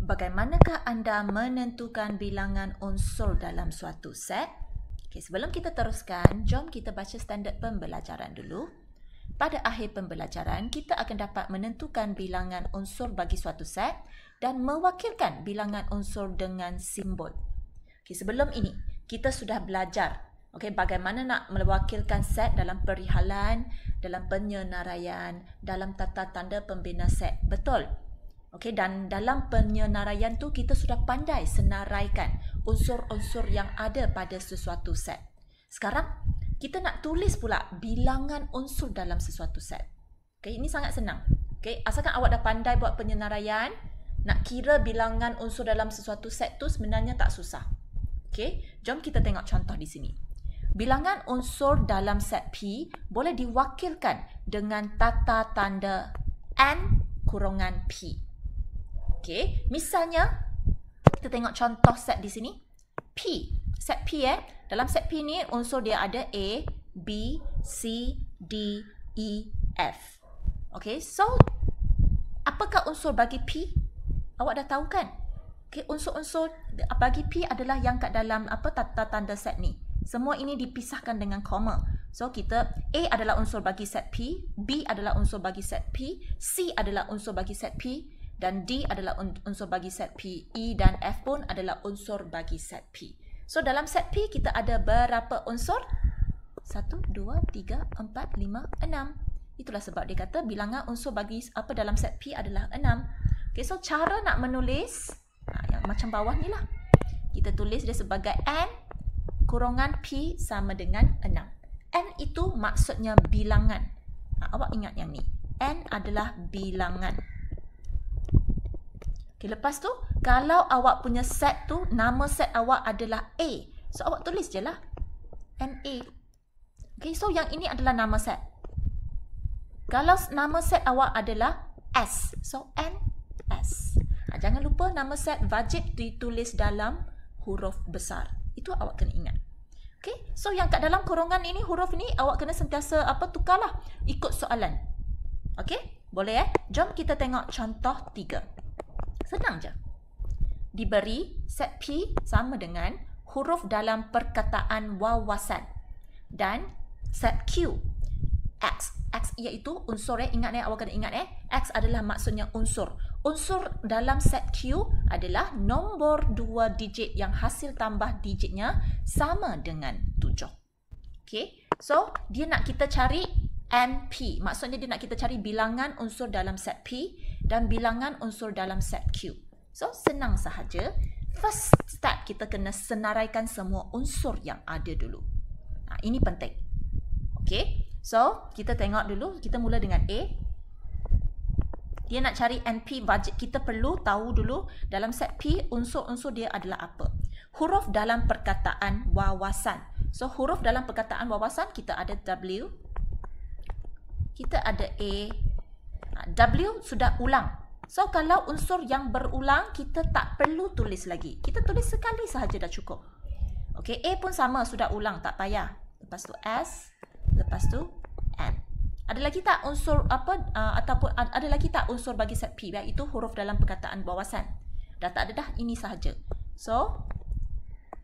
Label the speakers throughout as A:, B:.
A: bagaimanakah anda menentukan bilangan unsur dalam suatu set? Okay, sebelum kita teruskan, jom kita baca standard pembelajaran dulu. Pada akhir pembelajaran, kita akan dapat menentukan bilangan unsur bagi suatu set dan mewakilkan bilangan unsur dengan simbol. Okay, sebelum ini, kita sudah belajar bagaimana nak mewakilkan set dalam perihalan, dalam penyenaraian, dalam tata tanda pembina set. Betul? Dan dalam penyenaraian tu kita sudah pandai senaraikan unsur-unsur yang ada pada sesuatu set. Sekarang kita nak tulis pula bilangan unsur dalam sesuatu set. Ini sangat senang. Asalkan awak dah pandai buat penyenaraian, nak kira bilangan unsur dalam sesuatu set tu sebenarnya tak susah. Jom kita tengok contoh di sini. Bilangan unsur dalam set P boleh diwakilkan dengan tata tanda N kurungan P. Misalnya kita tengok contoh set di sini. P, set P dalam set P ni unsur dia ada A, B, C, D, E, F. So apakah unsur bagi P? Awak dah tahu kan? Unsur-unsur bagi P adalah yang kat dalam tata tanda set ni. Semua ini dipisahkan dengan koma. So kita A adalah unsur bagi set P, B adalah unsur bagi set P, C adalah unsur bagi set P, dan D adalah unsur bagi set P. E dan F pun adalah unsur bagi set P. So dalam set P kita ada berapa unsur? 1, 2, 3, 4, 5, 6. Itulah sebab dia kata bilangan unsur bagi dalam set P adalah 6. So cara nak menulis yang macam bawah ni lah. Kita tulis dia sebagai N kurungan P sama dengan 6. N itu maksudnya bilangan. Awak ingat yang ni. N adalah bilangan. Lepas tu, kalau awak punya set tu, nama set awak adalah A. So, awak tulis je lah. NA. So yang ini adalah nama set. Kalau nama set awak adalah S. So, NS. Jangan lupa nama set wajib ditulis dalam huruf besar. Itu awak kena ingat. So yang kat dalam kurungan ini, huruf ini, awak kena sentiasa tukarlah. Ikut soalan. Boleh Jom kita tengok contoh 3. Senang je. Diberi set P sama dengan huruf dalam perkataan wawasan dan set Q X. X iaitu unsur ingat awak kena ingat X adalah maksudnya unsur. Unsur dalam set Q adalah nombor 2 digit yang hasil tambah digitnya sama dengan 7. So dia nak kita cari NP. Maksudnya dia nak kita cari bilangan unsur dalam set P dan bilangan unsur dalam set Q. So, senang sahaja. First step, kita kena senaraikan semua unsur yang ada dulu. Ini penting. So, kita tengok dulu. Kita mula dengan A. Dia nak cari NP wajib. Kita perlu tahu dulu dalam set P, unsur-unsur dia adalah apa. Huruf dalam perkataan wawasan. So, huruf dalam perkataan wawasan, kita ada W. Kita ada A. W sudah ulang. So, kalau unsur yang berulang, kita tak perlu tulis lagi. Kita tulis sekali sahaja dah cukup. A pun sama, sudah ulang, tak payah. Lepas tu S, lepas tu N. Ada lagi tak unsur ataupun ada lagi tak unsur bagi set P, iaitu huruf dalam perkataan wawasan? Dah tak ada dah, ini sahaja. So,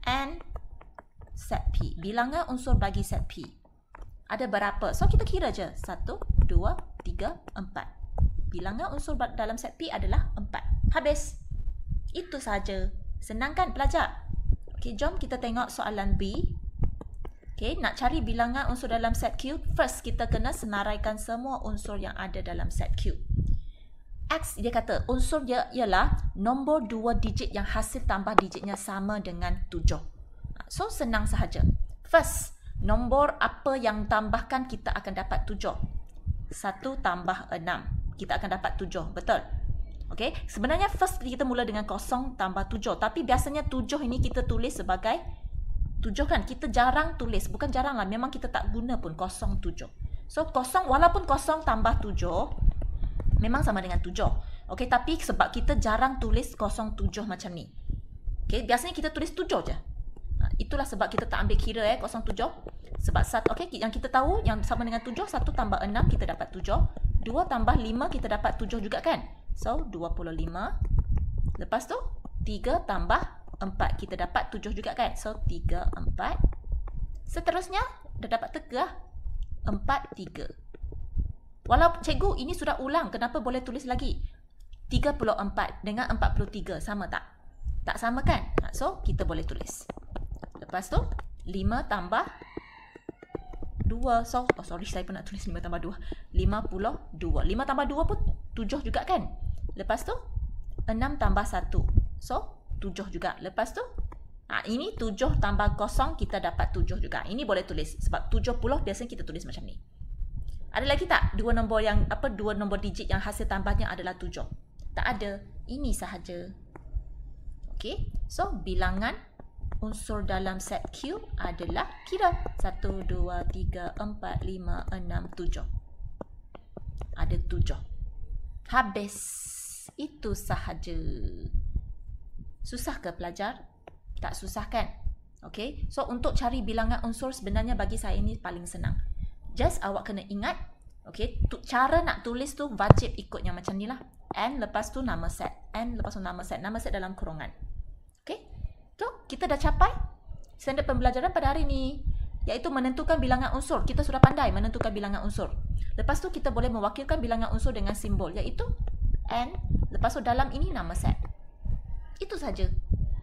A: N set P. Bilangan unsur bagi set P. Ada berapa? So, kita kira je. 1, 2, 3, 4. Bilangan unsur dalam set P adalah 4. Habis. Itu sahaja. Senang kan pelajar? Jom kita tengok soalan B. Nak cari bilangan unsur dalam set Q. First, kita kena senaraikan semua unsur yang ada dalam set Q. X, dia kata unsur dia ialah nombor 2 digit yang hasil tambah digitnya sama dengan 7. So, senang sahaja. First, nombor apa yang tambahkan kita akan dapat 7. 1 tambah 6. Kita akan dapat 7. Betul? Sebenarnya first kita mula dengan 0 tambah 7. Tapi biasanya 7 ini kita tulis sebagai 7 kan? Kita jarang tulis. Bukan jarang lah. Memang kita tak guna pun 0, 7. So, 0, walaupun 0 tambah 7, memang sama dengan 7. Tapi sebab kita jarang tulis 0, 7 macam ni. Biasanya kita tulis 7 je. Itulah sebab kita tak ambil kira 0, 7. Sebab yang kita tahu yang sama dengan 7, 1 tambah 6 kita dapat 7. 2 tambah 5 kita dapat 7 juga kan? So 25 Lepas tu 3 tambah 4. Kita dapat 7 juga kan? So 3, 4. Seterusnya dah dapat teka 4, 3. Walau cikgu ini sudah ulang, kenapa boleh tulis lagi? 34 dengan 43 sama tak? Tak sama kan? So kita boleh tulis. Lepas tu 5 tambah 2. So, sorry, saya pun nak tulis 5 tambah 2. 52. 5 tambah 2 pun 7 juga kan? Lepas tu 6 tambah 1. So 7 juga. Lepas tu ini 7 tambah 0, kita dapat 7 juga. Ini boleh tulis sebab 70 biasanya kita tulis macam ni. Ada lagi tak dua nombor digit yang hasil tambahnya adalah 7? Tak ada. Ini sahaja. Okey. So bilangan unsur dalam set Q adalah kira 1, 2, 3, 4, 5, 6, 7. Ada 7. Habis. Itu sahaja. Susah ke pelajar? Tak susah kan? Okay. So untuk cari bilangan unsur sebenarnya bagi saya ini paling senang. Just awak kena ingat. Okay. Cara nak tulis tu wajib ikutnya macam ni lah. N lepas tu nama set. N lepas tu nama set. Nama set dalam kurungan. Okay. Tu kita dah capai standard pembelajaran pada hari ni, iaitu menentukan bilangan unsur. Kita sudah pandai menentukan bilangan unsur. Lepas tu kita boleh mewakilkan bilangan unsur dengan simbol, iaitu N. Lepas tu dalam ini nama set. Itu saja.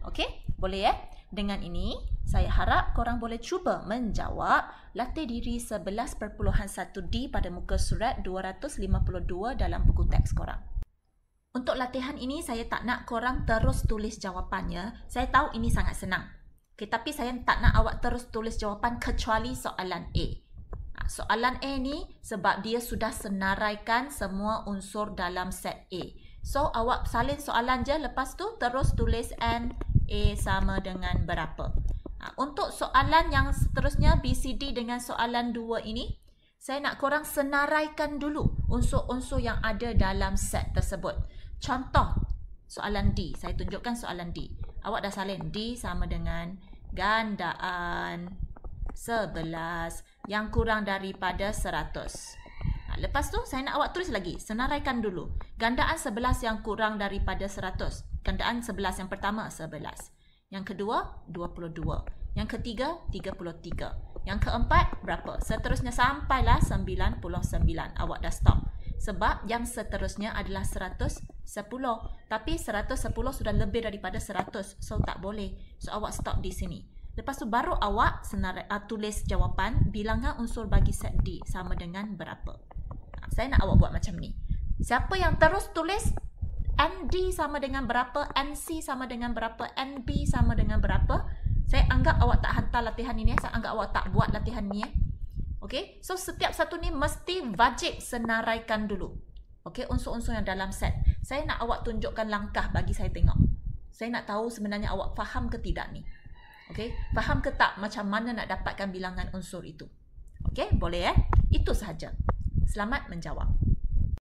A: Okey? Boleh Dengan ini, saya harap korang boleh cuba menjawab latih diri 11.1D pada muka surat 252 dalam buku teks korang. Untuk latihan ini, saya tak nak korang terus tulis jawapannya. Saya tahu ini sangat senang. Okay, tapi saya tak nak awak terus tulis jawapan kecuali soalan A. Soalan A ni sebab dia sudah senaraikan semua unsur dalam set A. So, awak salin soalan je, lepas tu terus tulis N, A sama dengan berapa. Untuk soalan yang seterusnya, B, C, D dengan soalan 2 ini, saya nak korang senaraikan dulu unsur-unsur yang ada dalam set tersebut. Contoh, soalan D. Saya tunjukkan soalan D. Awak dah salin. D sama dengan gandaan 11 yang kurang daripada 100. Lepas tu, saya nak awak tulis lagi. Senaraikan dulu. Gandaan 11 yang kurang daripada 100. Gandaan 11 yang pertama, 11. Yang kedua, 22. Yang ketiga, 33. Yang keempat, berapa? Seterusnya sampailah 99. Awak dah stop. Sebab yang seterusnya adalah 110. Tapi 110 sudah lebih daripada 100. So, tak boleh. So, awak stop di sini. Lepas tu, baru awak tulis jawapan bilangan unsur bagi set D sama dengan berapa. Saya nak awak buat macam ni. Siapa yang terus tulis ND sama dengan berapa, NC sama dengan berapa, NB sama dengan berapa, saya anggap awak tak hantar latihan ini. Saya anggap awak tak buat latihan ni. Okay, so setiap satu ni mesti wajib senaraikan dulu. Okay, unsur-unsur yang dalam set. Saya nak awak tunjukkan langkah bagi saya tengok. Saya nak tahu sebenarnya awak faham ke tidak ni. Okay, faham ke tak macam mana nak dapatkan bilangan unsur itu. Okay, boleh Itu sahaja. Selamat menjawab.